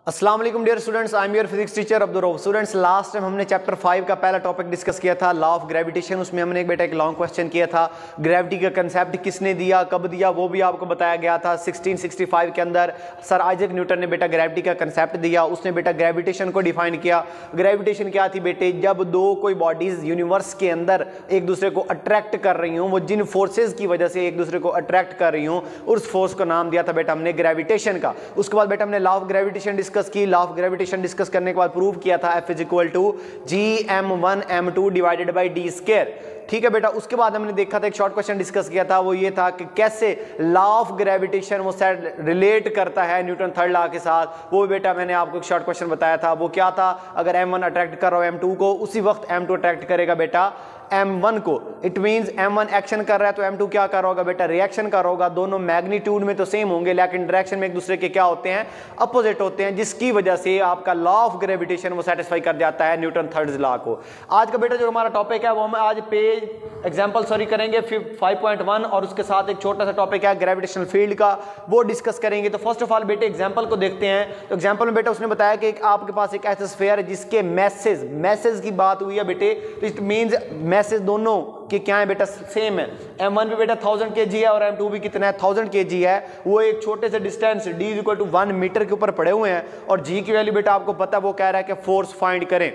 अस्सलाम वालेकुम dear students, I am your physics teacher Abdul Rauf. Students, last time हमने chapter 5 का पहला टॉपिक डिस्कस किया था, लॉ ऑफ ग्रेविटेशन। उसमें हमने एक लॉन्ग क्वेश्चन किया था, ग्रेविटी का कंसेप्ट किसने दिया, कब दिया, वो भी आपको बताया गया था। 1665 के अंदर सर आइजैक न्यूटन ने बेटा ग्रेविटी का कंसेप्ट दिया। उसने बेटा ग्रेविटेशन को डिफाइन किया। ग्रेविटेशन क्या थी बेटे? जब दो कोई बॉडीज यूनिवर्स के अंदर एक दूसरे को अट्रैक्ट कर रही हूँ, वो जिन फोर्सेज की वजह से एक दूसरे को अट्रैक्ट कर रही हूँ, उस फोर्स को नाम दिया था बेटा हमने ग्रेविटेशन का। उसके बाद बेटा हमने लॉ ऑफ ग्रेविटेशन डिस्कस की। लॉ ऑफ ग्रेविटेशन डिस्कस करने के बाद प्रूव किया था F is equal to gm1 m2 divided by d square. ठीक है बेटा। उसके बाद हमने देखा था, एक शॉर्ट क्वेश्चन डिस्कस किया था, वो ये था कि कैसे लॉ ऑफ ग्रेविटेशन वो सेट रिलेट करता है न्यूटन थर्ड लॉ के साथ। वो बेटा मैंने आपको एक शॉर्ट क्वेश्चन बताया था। वो क्या था? अगर m1 अट्रैक्ट कर रहा हो m2 को, उसी वक्त m2 अट्रैक्ट करेगा बेटा m1 को। इट मींस m1 एक्शन कर रहा है तो m2 क्या कर रहा होगा बेटा? रिएक्शन कर रहा होगा। दोनों मैग्नीट्यूड में तो सेम होंगे, लेकिन डायरेक्शन में एक दूसरे के क्या होते हैं? अपोजिट होते हैं, जिसकी वजह से आपका लॉ ऑफ ग्रेविटेशन वो सेटिस्फाई कर जाता है न्यूटन थर्ड लॉ को। आज का बेटा जो हमारा टॉपिक है वो हम आज पेज एग्जाम्पल करेंगे 5.1, और उसके साथ एक छोटा सा टॉपिक है ग्रेविटेशनल फील्ड का, वो डिस्कस करेंगे। तो फर्स्ट ऑफ ऑल बेटे एग्जाम्पल को देखते हैं। तो एग्जाम्पल में बेटा उसने बताया कि आपके पास एक ऐसा स्फीयर है जिसके मैसेज की बात हुई है बेटे, तो इट मींस मैसेज दोनों कि क्या है बेटा? सेम है। m1 भी बेटा 1000 kg है और m2 भी कितना है? 1000 kg है। वो एक छोटे से distance d equal to 1 metre के ऊपर पड़े हुए हैं, और g की वैल्यू बेटा आपको पता है, वो कह रहा है कि फोर्स फाइंड करें।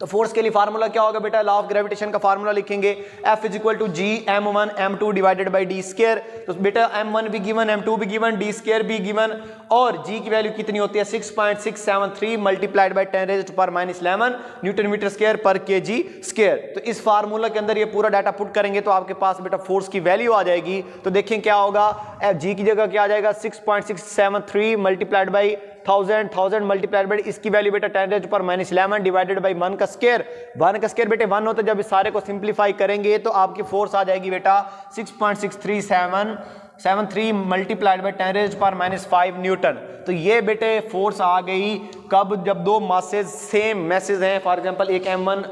तो फोर्स के लिए फार्मूला क्या होगा बेटा? लॉ ऑफ ग्रेविटेशन का फार्मूला लिखेंगे, F is equal to gm1 m2 divided by d square. तो बेटा m1 भी गिवन, m2 भी गिवन, d स्क्वायर भी गिवन, और g की वैल्यू कितनी होती है? 6.673 multiplied by 10 raised to power -11 newton metre square पर kg स्क्वायर। तो इस फार्मूला के अंदर ये पूरा डाटा पुट करेंगे तो आपके पास बेटा फोर्स की वैल्यू आ जाएगी। तो देखें क्या होगा, g की जगह क्या आ जाएगा? 6.673 मल्टीप्लाइड बाई 1000 मल्टीप्लाइड बाई इसकी वैल्यू बेटा 10 raised to power -11 divided by 1 का स्क्वायर। 1 का स्क्वायर बेटे 1 होता है। जब इस सारे को सिंप्लीफाई करेंगे तो आपकी फोर्स आ जाएगी बेटा 6.6373 multiplied by 10 raised to power -5 newton. तो ये बेटे फोर्स आ गई कब? जब दो मासेज सेम मैसेज हैं। फॉर एग्जांपल एक m1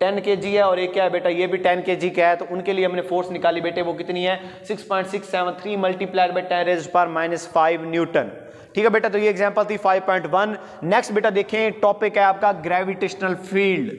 10 kg है और एक क्या है बेटा? ये भी 10 kg का है। तो उनके लिए हमने फोर्स निकाली बेटे, वो कितनी है? 6.673 multiplied by 10 raised to power -5 newton. ठीक है बेटा। तो ये एग्जांपल थी 5.1। नेक्स्ट बेटा देखें, टॉपिक है आपका ग्रेविटेशनल फील्ड।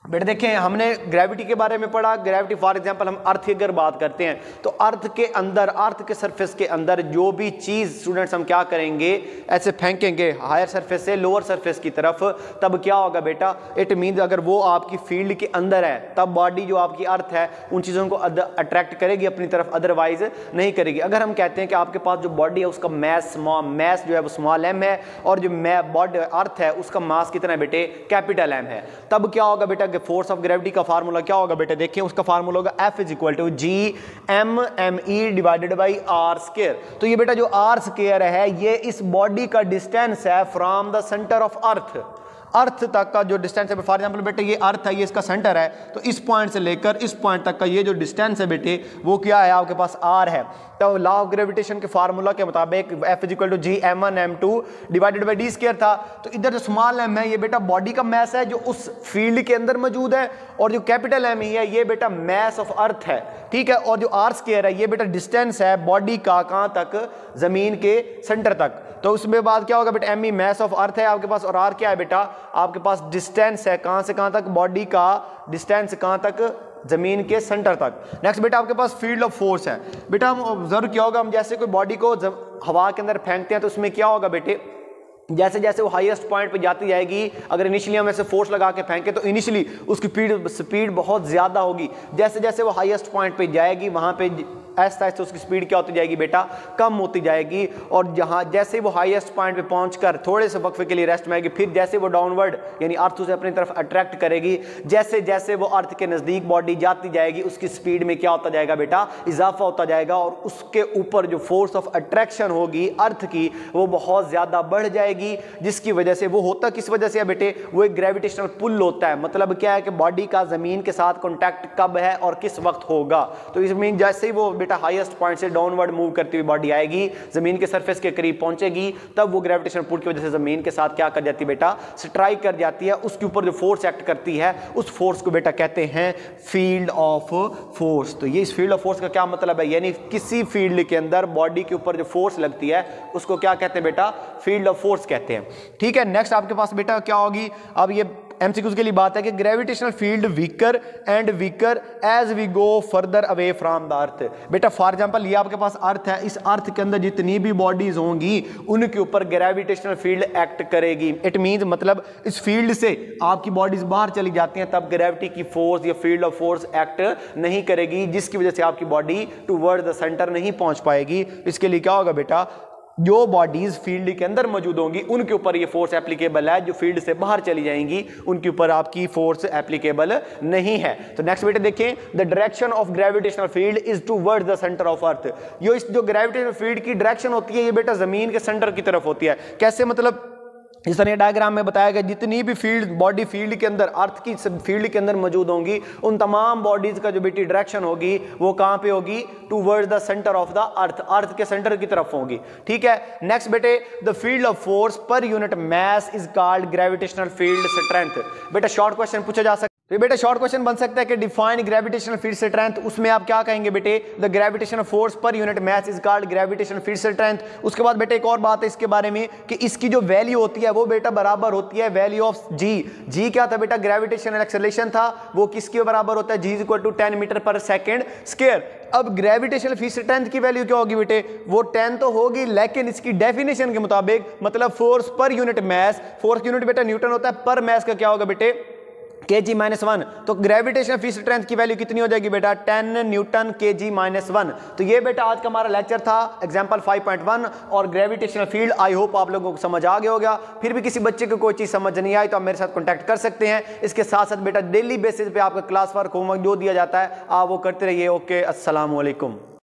बेटा देखें, हमने ग्रेविटी के बारे में पढ़ा। ग्रेविटी फॉर एग्जांपल हम अर्थ की अगर बात करते हैं तो अर्थ के अंदर, अर्थ के सरफेस के अंदर जो भी चीज स्टूडेंट्स हम क्या करेंगे? ऐसे फेंकेंगे हायर सरफेस से लोअर सरफेस की तरफ, तब क्या होगा बेटा? इट मींस अगर वो आपकी फील्ड के अंदर है तब बॉडी जो आपकी अर्थ है उन चीजों को अट्रैक्ट करेगी अपनी तरफ, अदरवाइज नहीं करेगी। अगर हम कहते हैं कि आपके पास जो बॉडी है उसका मैस जो है वो स्मॉल m है, और जो बॉडी अर्थ है उसका मास कितना है बेटे? कैपिटल M है। तब क्या होगा बेटा? फोर्स ऑफ ग्रेविटी का फार्मूला क्या होगा बेटे? देखिए उसका फार्मूला होगा F is equal to gm divided by r square. तो ये बेटा जो r स्क्वायर है ये इस बॉडी का डिस्टेंस है from the centre of earth तक का जो डिस्टेंस है। फॉर एग्जांपल बेटे ये अर्थ है, ये इसका सेंटर है, तो इस पॉइंट से लेकर इस पॉइंट तक का ये जो डिस्टेंस है बेटे वो क्या है? आपके पास r है। तो लॉ ऑफ ग्रेविटेशन के फार्मूला के मुताबिक F is equal to gm1 m2 divided by d square था। तो इधर जो स्मॉल m है ये बेटा बॉडी का मैस है जो उस फील्ड के अंदर मौजूद है, और जो कैपिटल M ही है ये बेटा मैस ऑफ अर्थ है। ठीक है। और जो r स्क्वायर है ये बेटा डिस्टेंस है बॉडी का कहां तक? जमीन के सेंटर तक। तो उसमें बाद क्या होगा बेटा? m मैस ऑफ अर्थ है आपके पास, और r क्या है बेटा? आपके पास डिस्टेंस है कहां से कहां तक? बॉडी का डिस्टेंस कहां तक? जमीन के सेंटर तक। नेक्स्ट बेटा आपके पास फील्ड ऑफ फोर्स है। बेटा हम ऑब्जर्व क्या होगा, हम जैसे कोई बॉडी को हवा के अंदर फेंकते हैं तो उसमें क्या होगा बेटे? जैसे जैसे वो हाईएस्ट पॉइंट पे जाती जाएगी, अगर इनिशियली हम ऐसे फोर्स लगा के फेंके तो इनिशियली उसकी स्पीड बहुत ज़्यादा होगी। जैसे जैसे वो हाईएस्ट पॉइंट पे जाएगी वहाँ पे ऐसा ऐसे उसकी स्पीड क्या होती जाएगी बेटा? कम होती जाएगी। और जहाँ जैसे वो हाईएस्ट पॉइंट पे पहुंचकर थोड़े से वक्फे के लिए रेस्ट में आएगी, फिर जैसे वो डाउनवर्ड यानी अर्थ उसे अपनी तरफ अट्रैक्ट करेगी, जैसे जैसे वो अर्थ के नज़दीक बॉडी जाती जाएगी उसकी स्पीड में क्या होता जाएगा बेटा? इजाफा होता जाएगा, और उसके ऊपर जो फोर्स ऑफ अट्रैक्शन होगी अर्थ की वो बहुत ज़्यादा बढ़ जाएगी। जाएगी, जिसकी वजह से वो होता किस वजह से है बेटे, वो एक ग्रेविटेशनल पुल होता है। मतलब क्या है कि बॉडी का जमीन के साथ कॉन्टैक्ट कब है और किस वक्त होगा। तो इस मीन जैसे ही वो बेटा हाईएस्ट पॉइंट से डाउनवर्ड मूव करती हुई बॉडी आएगी, जमीन के सरफेस के करीब पहुंचेगी, तब वो ग्रेविटेशनल पुल की वजह से जमीन के साथ क्या कर जाती है बेटा, स्ट्राइक कर जाती है। उसके ऊपर जो फोर्स एक्ट करती है उस फोर्स को बेटा कहते हैं फील्ड ऑफ फोर्स। तो ये इस फील्ड ऑफ फोर्स का क्या मतलब है, यानी किसी फील्ड के अंदर बॉडी के ऊपर जो फोर्स लगती है उसको क्या कहते हैं बेटा, फील्ड ऑफ फोर्स कहते हैं। ठीक है, नेक्स्ट आपके पास बेटा क्या होगी, अब ये एमसीक्यूज के लिए बात है कि gravitational field weaker and weaker as we go further away from the earth. बेटा फॉर एग्जांपल ये आपके पास अर्थ है, इस अर्थ के अंदर जितनी भी बॉडीज होंगी उनके ऊपर ग्रेविटेशनल फील्ड एक्ट करेगी। इट मींस मतलब इस फील्ड से आपकी बॉडीज बाहर चली जाती हैं तब ग्रेविटी की फोर्स या फील्ड ऑफ फोर्स एक्ट नहीं करेगी, जिसकी वजह से आपकी बॉडी टुवर्ड द सेंटर नहीं पहुंच पाएगी। इसके लिए क्या होगा बेटा, जो बॉडीज फील्ड के अंदर मौजूद होंगी उनके ऊपर ये फोर्स एप्लीकेबल है, जो फील्ड से बाहर चली जाएंगी उनके ऊपर आपकी फोर्स एप्लीकेबल नहीं है। तो नेक्स्ट बेटे देखें, the direction of gravitational field is towards the centre of earth. ये इस जो ग्रेविटेशनल फील्ड की डायरेक्शन होती है ये बेटा जमीन के सेंटर की तरफ होती है। कैसे, मतलब इस तरह डायग्राम में बताया गया, जितनी भी फील्ड बॉडी फील्ड के अंदर अर्थ की फील्ड के अंदर मौजूद होंगी उन तमाम बॉडीज का जो बेटी डायरेक्शन होगी वो कहां पे होगी, towards the centre of the earth, earth के सेंटर की तरफ होगी। ठीक है, नेक्स्ट बेटे, the field of force per unit mass is called gravitational field strength. बेटा शॉर्ट क्वेश्चन पूछा जा सकता है, तो बेटा शॉर्ट क्वेश्चन बन सकता है कि डिफाइन ग्रेविटेशनल फील्ड स्ट्रेंथ। उसमें आप क्या कहेंगे बेटे, the gravitational force per unit mass is called gravitational field strength. उसके बाद बेटे एक और बात है इसके बारे में कि इसकी जो वैल्यू होती है वो बेटा बराबर होती है वैल्यू ऑफ जी। जी क्या था बेटा, ग्रेविटेशनल एक्सेलरेशन था, वो किसके बराबर होता है, जी इज इक्वल टू 10 मीटर पर सेकेंड स्क्वायर। अब ग्रेविटेशनल फील्ड स्ट्रेंथ की वैल्यू क्या होगी बेटे, वो 10 तो होगी, लेकिन इसकी डेफिनेशन के मुताबिक मतलब फोर्स पर यूनिट मास, फोर्स यूनिट बेटा न्यूटन होता है, पर मास का क्या होगा बेटे, kg-1। तो ग्रेविटेशनल फील्ड स्ट्रेंथ की वैल्यू कितनी हो जाएगी बेटा, 10 न्यूटन kg-1। तो ये बेटा आज का हमारा लेक्चर था एग्जांपल 5.1 और ग्रेविटेशनल फील्ड। आई होप आप लोगों को समझ आ गया होगा। फिर भी किसी बच्चे को कोई चीज समझ नहीं आई तो आप मेरे साथ कांटेक्ट कर सकते हैं। इसके साथ साथ बेटा डेली बेसिस पे आपका क्लास वर्क होमवर्क जो दिया जाता है आप वो करते रहिए। ओके, अस्सलाम वालेकुम।